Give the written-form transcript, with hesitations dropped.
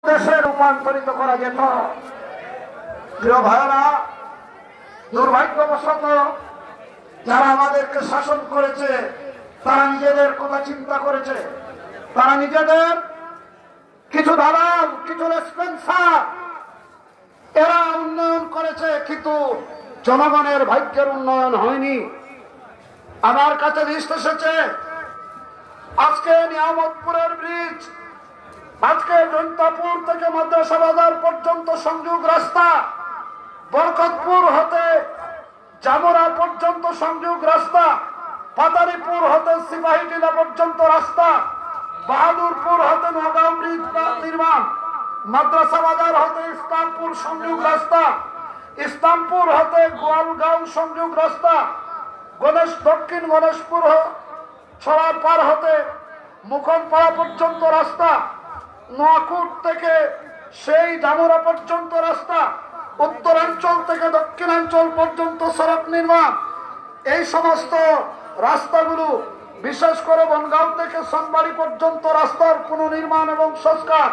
দেশে রূপান্তরিত করা যেত। প্রিয় ভাইরা, দুর্ভাগ্যবশত যারা আমাদেরকে শাসন করেছে তারা নিজেদের কথা চিন্তা করেছে। তারা নিজেদের কিছু দালাল, কিছু স্পেন্সার এরা উন্নয়ন করেছে, কিন্তু জনগণের ভাগ্যের উন্নয়ন হয়নি। আমার কাছে লিস্ট এসেছে, আজকে নিয়ামতপুরের ব্রিজ, আজকে জৈন্তাপুর থেকে মাদ্রাসা বাজার পর্যন্ত সংযোগ রাস্তা, বরকতপুর হতে জামুরা পর্যন্ত সংযোগ রাস্তা, পাতারিপুর হতে সিপাহীটিলা পর্যন্ত রাস্তা, বাহাদুরপুর হতে নগাঁও ব্রিজ নির্মাণ, মাদ্রাসা বাজার হতে ইসলামপুর সংযোগ রাস্তা, ইসলামপুর হতে গোয়ালগাঁও সংযোগ রাস্তা, দক্ষিণ গণেশপুর ছড়া পার হতে মুখনপাড়া পর্যন্ত রাস্তা, নোয়াকুট থেকে সেই জামুরা পর্যন্ত রাস্তা, উত্তরাঞ্চল থেকে দক্ষিণাঞ্চল পর্যন্ত সড়ক নির্মাণ। এই সমস্ত রাস্তাগুলো, বিশেষ করে বনগাঁও থেকে সোনবাড়ি পর্যন্ত রাস্তার পুনর্নির্মাণ এবং সংস্কার।